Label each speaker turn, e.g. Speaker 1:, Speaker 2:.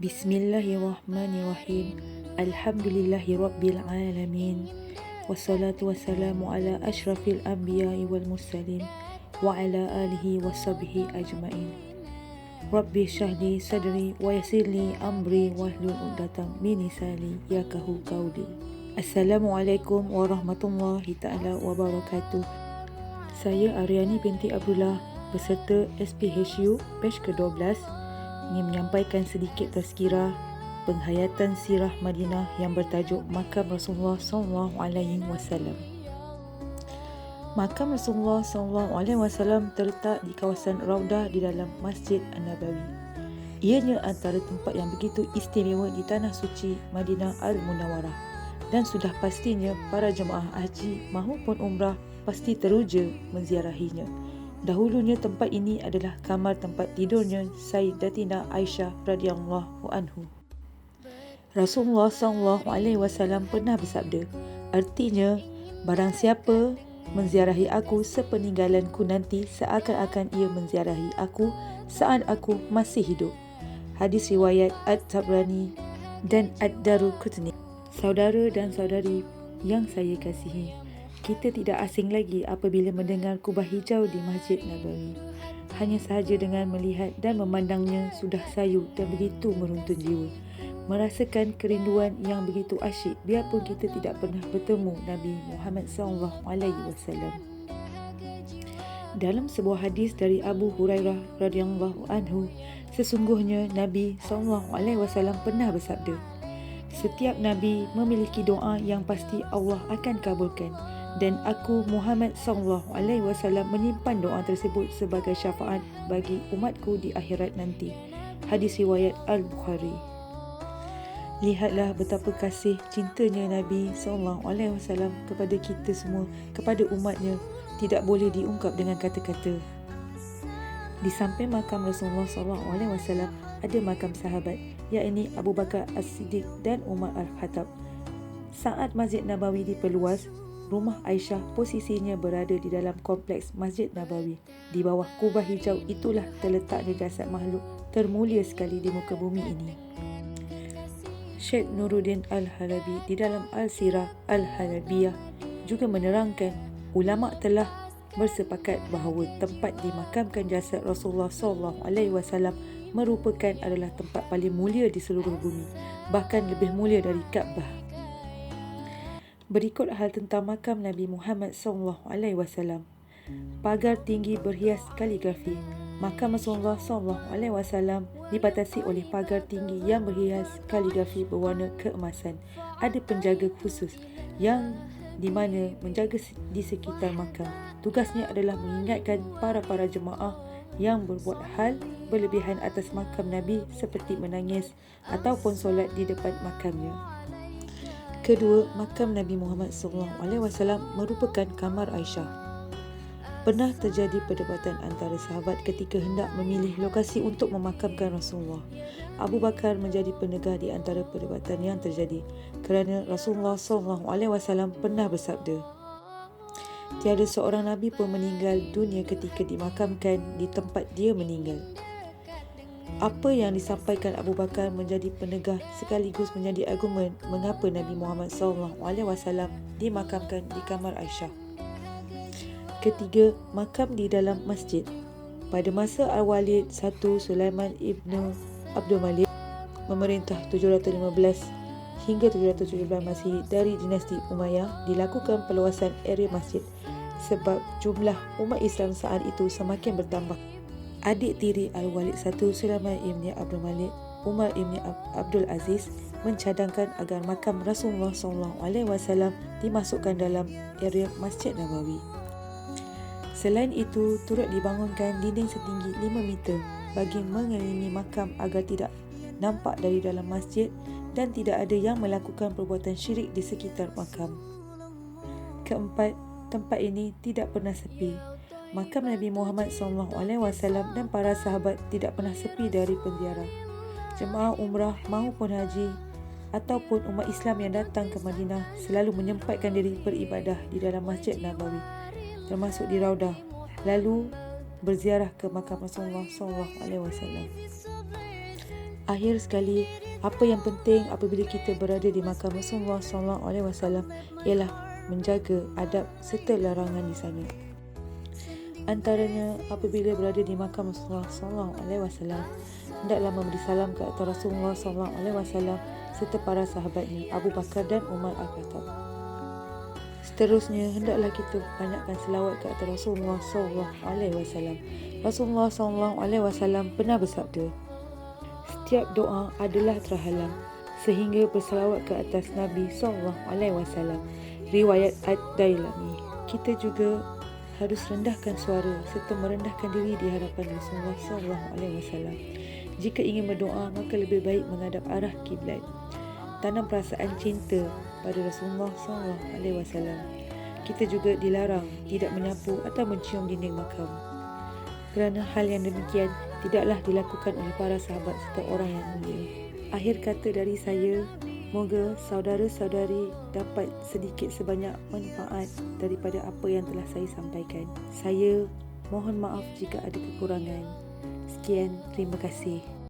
Speaker 1: Bismillahirrahmanirrahim. Alhamdulillahirabbil alamin. Wassalatu wassalamu ala asyrafil anbiya'i wal mursalin wa ala alihi washabbihi ajmain. Rabbi shrahli sadri wa yassirli amri wahlul 'uqdatam min lisani yafqahu qawli. Assalamualaikum warahmatullahi taala wabarakatuh. Saya Aryani binti Abdullah beserta SPHU batch ke-12 ingin menyampaikan sedikit tazkirah penghayatan sirah Madinah yang bertajuk Makam Rasulullah SAW. Makam Rasulullah SAW terletak di kawasan Raudah di dalam Masjid An-Nabawi. Ianya antara tempat yang begitu istimewa di Tanah Suci Madinah Al-Munawwarah, dan sudah pastinya para jemaah haji maupun umrah pasti teruja menziarahinya. Dahulunya tempat ini adalah kamar tempat tidurnya Sayyidatina Aisyah radhiyallahu anhu. Rasulullah SAW pernah bersabda, artinya, barang siapa menziarahi aku sepeninggalanku nanti, seakan-akan ia menziarahi aku saat aku masih hidup. Hadis riwayat At-Tabrani dan Ad-Daruqutni. Saudara dan saudari yang saya kasihi, kita tidak asing lagi apabila mendengar kubah hijau di Masjid Nabawi. Hanya sahaja dengan melihat dan memandangnya sudah sayu dan begitu meruntun jiwa. Merasakan kerinduan yang begitu asyik biarpun kita tidak pernah bertemu Nabi Muhammad SAW. Dalam sebuah hadis dari Abu Hurairah radhiyallahu anhu, sesungguhnya Nabi SAW pernah bersabda, setiap Nabi memiliki doa yang pasti Allah akan kabulkan, dan aku Muhammad SAW menyimpan doa tersebut sebagai syafaat bagi umatku di akhirat nanti. Hadis riwayat Al-Bukhari. Lihatlah betapa kasih cintanya Nabi SAW kepada kita semua, kepada umatnya, tidak boleh diungkap dengan kata-kata. Di samping makam Rasulullah SAW ada makam sahabat, iaitu Abu Bakar As-Siddiq dan Umar Al-Khattab. Saat Masjid Nabawi diperluas, rumah Aisyah posisinya berada di dalam kompleks Masjid Nabawi. Di bawah kubah hijau itulah terletaknya jasad makhluk termulia sekali di muka bumi ini. Syekh Nuruddin Al-Halabi di dalam Al-Sirah Al-Halabiyah juga menerangkan, ulama telah bersepakat bahawa tempat dimakamkan jasad Rasulullah SAW merupakan adalah tempat paling mulia di seluruh bumi, bahkan lebih mulia dari Kaabah. Berikut hal tentang makam Nabi Muhammad SAW. Pagar tinggi berhias kaligrafi. Makam Rasulullah SAW dibatasi oleh pagar tinggi yang berhias kaligrafi berwarna keemasan. Ada penjaga khusus yang di mana menjaga di sekitar makam. Tugasnya adalah mengingatkan para jemaah yang berbuat hal berlebihan atas makam Nabi seperti menangis ataupun solat di depan makamnya. Kedua, makam Nabi Muhammad SAW merupakan kamar Aisyah. Pernah terjadi perdebatan antara sahabat ketika hendak memilih lokasi untuk memakamkan Rasulullah. Abu Bakar menjadi penegah di antara perdebatan yang terjadi kerana Rasulullah SAW pernah bersabda, tiada seorang Nabi pun meninggal dunia ketika dimakamkan di tempat dia meninggal. Apa yang disampaikan Abu Bakar menjadi penegah sekaligus menjadi argumen mengapa Nabi Muhammad SAW dimakamkan di kamar Aisyah. Ketiga, makam di dalam masjid. Pada masa Al-Walid I Sulaiman ibn Abdul Malik memerintah 715 hingga 717 Masihi dari dinasti Umayyah, dilakukan perluasan area masjid sebab jumlah umat Islam saat itu semakin bertambah. Adik tiri Al-Walid I Sulaiman ibn Abdul Malik, Umar ibn Abdul Aziz, mencadangkan agar makam Rasulullah SAW dimasukkan dalam area Masjid Nabawi. Selain itu, turut dibangunkan dinding setinggi 5 meter bagi mengelilingi makam agar tidak nampak dari dalam masjid dan tidak ada yang melakukan perbuatan syirik di sekitar makam. Keempat, tempat ini tidak pernah sepi. Makam Nabi Muhammad SAW dan para sahabat tidak pernah sepi dari penziarah. Jemaah umrah maupun haji ataupun umat Islam yang datang ke Madinah selalu menyempatkan diri beribadah di dalam Masjid Nabawi, termasuk di Raudah, lalu berziarah ke makam Rasulullah SAW. Akhir sekali, apa yang penting apabila kita berada di makam Rasulullah SAW ialah menjaga adab serta larangan di sana. Antaranya, apabila berada di makam Rasulullah SAW, hendaklah memberi salam ke atas Rasulullah SAW serta para sahabatnya Abu Bakar dan Umar Al-Khattab. Seterusnya, hendaklah kita banyakkan selawat ke atas Rasulullah SAW. Rasulullah SAW pernah bersabda, setiap doa adalah terhalang sehingga berselawat ke atas Nabi SAW. Riwayat Ad-Dailami. Kita juga harus rendahkan suara serta merendahkan diri di hadapan Rasulullah SAW. Jika ingin berdoa, maka lebih baik menghadap arah kiblat. Tanam perasaan cinta pada Rasulullah SAW. Kita juga dilarang tidak menyapu atau mencium dinding makam. Kerana hal yang demikian tidaklah dilakukan oleh para sahabat serta orang yang mulia. Akhir kata dari saya, moga saudara-saudari dapat sedikit sebanyak manfaat daripada apa yang telah saya sampaikan. Saya mohon maaf jika ada kekurangan. Sekian, terima kasih.